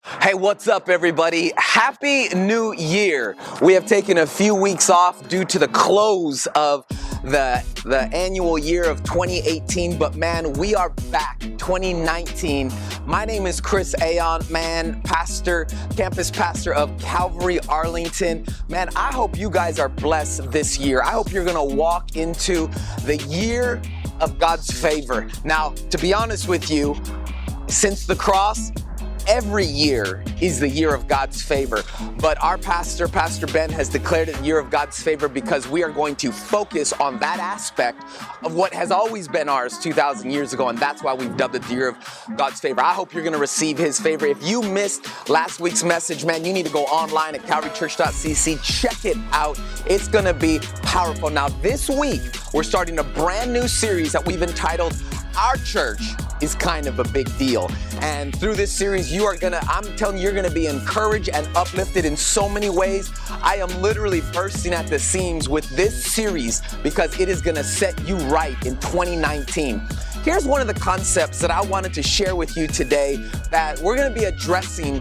Hey, what's up, everybody? Happy New Year. We have taken a few weeks off due to the close of the annual year of 2018, but man, we are back, 2019. My name is Chris Aon, man, campus pastor of Calvary Arlington. Man, I hope you guys are blessed this year. I hope you're gonna walk into the year of God's favor. Now, to be honest with you, since the cross, every year is the year of God's favor, but our Pastor Ben, has declared it the year of God's favor because we are going to focus on that aspect of what has always been ours 2,000 years ago, and that's why we've dubbed it the year of God's favor. I hope you're going to receive His favor. If you missed last week's message, man, you need to go online at calvarychurch.cc. Check it out. It's going to be powerful. Now, this week, we're starting a brand new series that we've entitled Our Church is Kind of a Big Deal. And through this series, I'm telling you, you're gonna be encouraged and uplifted in so many ways. I am literally bursting at the seams with this series because it is gonna set you right in 2019. Here's one of the concepts that I wanted to share with you today that we're gonna be addressing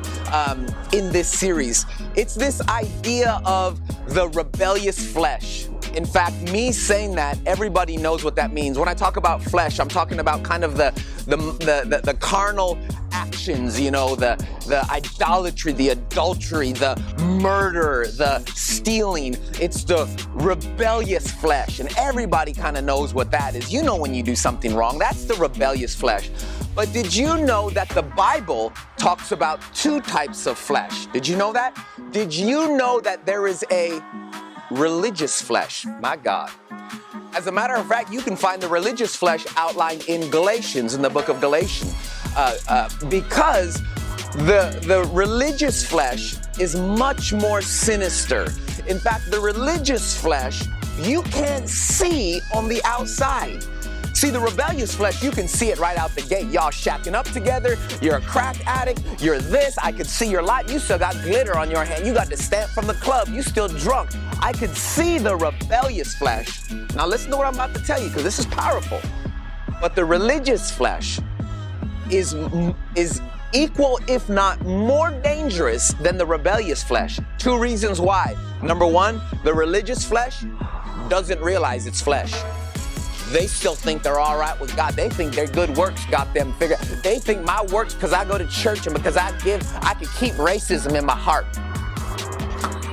in this series. It's this idea of the rebellious flesh. In fact, me saying that, everybody knows what that means. When I talk about flesh, I'm talking about kind of the carnal actions, you know, the idolatry, the adultery, the murder, the stealing. It's the rebellious flesh, and everybody kind of knows what that is. You know when you do something wrong, that's the rebellious flesh. But did you know that the Bible talks about two types of flesh? Did you know that? Did you know that there is a religious flesh? My God. As a matter of fact, you can find the religious flesh outlined in Galatians, in the book of Galatians, because the religious flesh is much more sinister. In fact, the religious flesh, you can't see on the outside. See, the rebellious flesh, you can see it right out the gate. Y'all shacking up together. You're a crack addict. You're this. I could see your life. You still got glitter on your hand. You got the stamp from the club. You still drunk. I could see the rebellious flesh. Now listen to what I'm about to tell you, because this is powerful. But the religious flesh is equal, if not more dangerous than the rebellious flesh. Two reasons why. Number one, the religious flesh doesn't realize it's flesh. They still think they're all right with God. They think their good works got them figured. They think my works, because I go to church and because I can keep racism in my heart.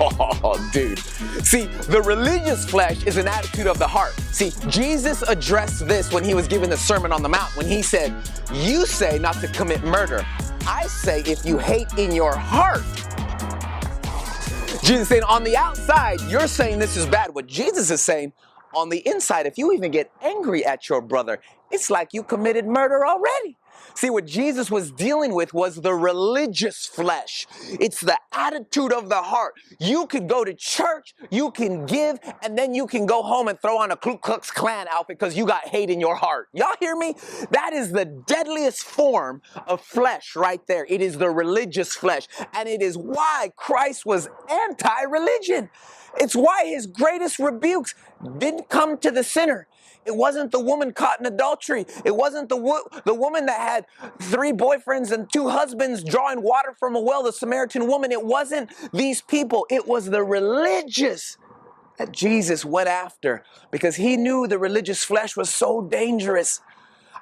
Oh, dude. See, the religious flesh is an attitude of the heart. See, Jesus addressed this when he was giving the Sermon on the Mount, when he said, you say not to commit murder. I say if you hate in your heart. Jesus saying on the outside, you're saying this is bad. What Jesus is saying, on the inside, if you even get angry at your brother, it's like you committed murder already. See, what Jesus was dealing with was the religious flesh. It's the attitude of the heart. You could go to church, you can give, and then you can go home and throw on a Ku Klux Klan outfit because you got hate in your heart. Y'all hear me? That is the deadliest form of flesh right there. It is the religious flesh. And it is why Christ was anti-religion. It's why his greatest rebukes didn't come to the sinner. It wasn't the woman caught in adultery. It wasn't the woman that had 3 boyfriends and 2 husbands drawing water from a well, the Samaritan woman. It wasn't these people. It was the religious that Jesus went after because he knew the religious flesh was so dangerous.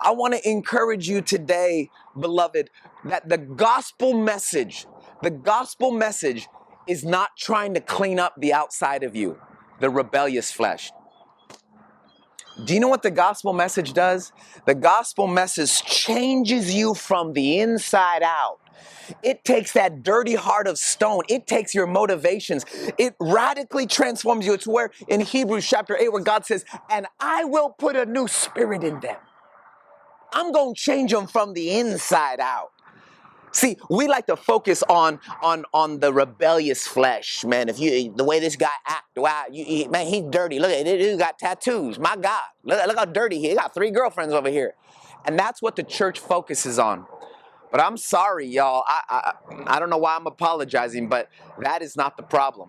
I want to encourage you today, beloved, that the gospel message is not trying to clean up the outside of you, the rebellious flesh. Do you know what the gospel message does? The gospel message changes you from the inside out. It takes that dirty heart of stone. It takes your motivations. It radically transforms you. It's where in Hebrews chapter 8 where God says, and I will put a new spirit in them. I'm going to change them from the inside out. See, we like to focus on the rebellious flesh, man. The way this guy acts, wow, man, he's dirty. Look at it, he got tattoos. My God, look how dirty he is. He got 3 girlfriends over here, and that's what the church focuses on. But I'm sorry, y'all. I don't know why I'm apologizing, but that is not the problem.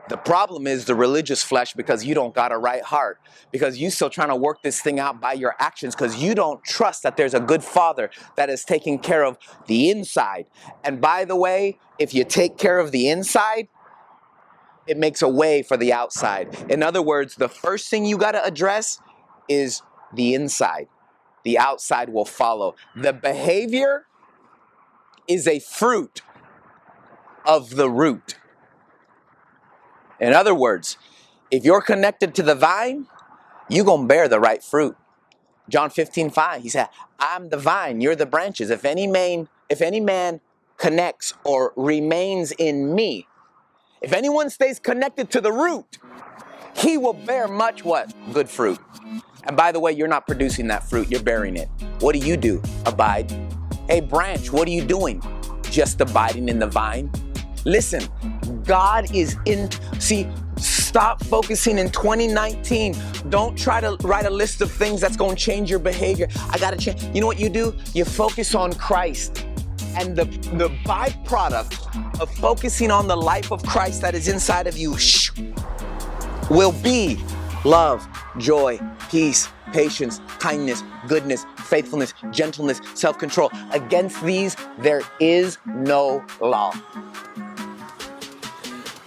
The problem is the religious flesh, because you don't got a right heart, because you still trying to work this thing out by your actions, because you don't trust that there's a good Father that is taking care of the inside. And by the way, if you take care of the inside, it makes a way for the outside. In other words, the first thing you got to address is the inside. The outside will follow. The behavior is a fruit of the root. In other words, if you're connected to the vine, you're going to bear the right fruit. John 15:5, he said, I'm the vine, you're the branches. If any man connects or remains in me, if anyone stays connected to the root, he will bear much what? Good fruit. And by the way, you're not producing that fruit, you're bearing it. What do? Abide. Hey, branch, what are you doing? Just abiding in the vine. Listen, God is stop focusing in 2019. Don't try to write a list of things that's going to change your behavior. I got to change. You know what you do? You focus on Christ. And the byproduct of focusing on the life of Christ that is inside of you will be love, joy, peace, patience, kindness, goodness, faithfulness, gentleness, self-control. Against these, there is no law.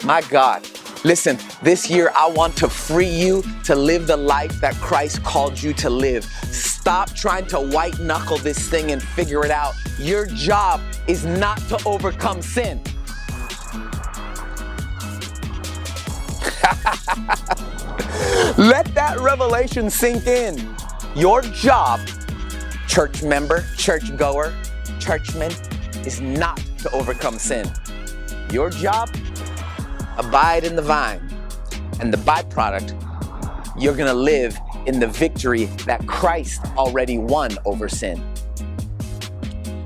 My God, listen, this year I want to free you to live the life that Christ called you to live. Stop trying to white knuckle this thing and figure it out. Your job is not to overcome sin. Let that revelation sink in. Your job, church member, church goer, churchman, is not to overcome sin. Your job, abide in the vine. And the byproduct, you're going to live in the victory that Christ already won over sin.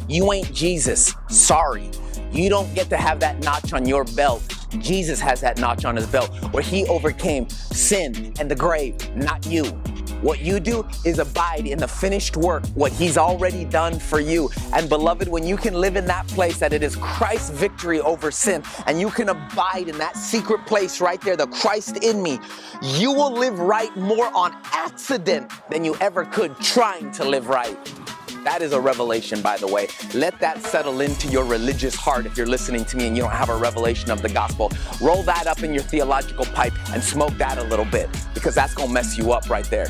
You ain't Jesus. Sorry. You don't get to have that notch on your belt. Jesus has that notch on his belt where he overcame sin and the grave, not you. What you do is abide in the finished work, what he's already done for you. And beloved, when you can live in that place that it is Christ's victory over sin, and you can abide in that secret place right there, the Christ in me, you will live right more on accident than you ever could trying to live right. That is a revelation, by the way. Let that settle into your religious heart if you're listening to me and you don't have a revelation of the gospel. Roll that up in your theological pipe and smoke that a little bit, because that's going to mess you up right there.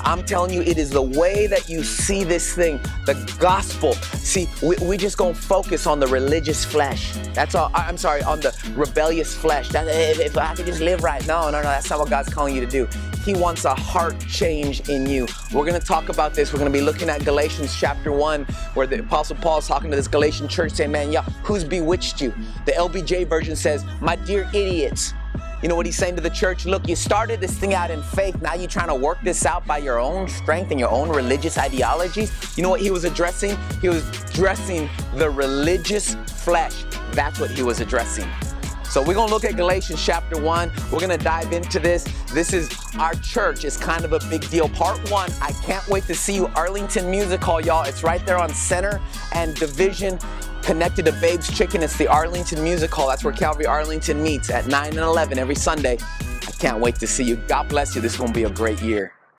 I'm telling you, it is the way that you see this thing, the gospel. See, we just gonna focus on the religious flesh. That's all. I'm sorry, on the rebellious flesh. If I could just live right. No, that's not what God's calling you to do. He wants a heart change in you. We're gonna talk about this. We're gonna be looking at Galatians chapter 1, where the Apostle Paul is talking to this Galatian church saying, man, yeah, who's bewitched you? The LBJ version says, my dear idiots. You know what he's saying to the church? Look, you started this thing out in faith. Now you're trying to work this out by your own strength and your own religious ideologies. You know what he was addressing? He was addressing the religious flesh. That's what he was addressing. So we're going to look at Galatians chapter 1. We're going to dive into this. This is our church. It's kind of a big deal. Part 1, I can't wait to see you. Arlington Music Hall, y'all. It's right there on Center and Division. Connected to Babe's Chicken. It's the Arlington Music Hall. That's where Calvary Arlington meets at 9 and 11 every Sunday. I can't wait to see you. God bless you. This is going to be a great year.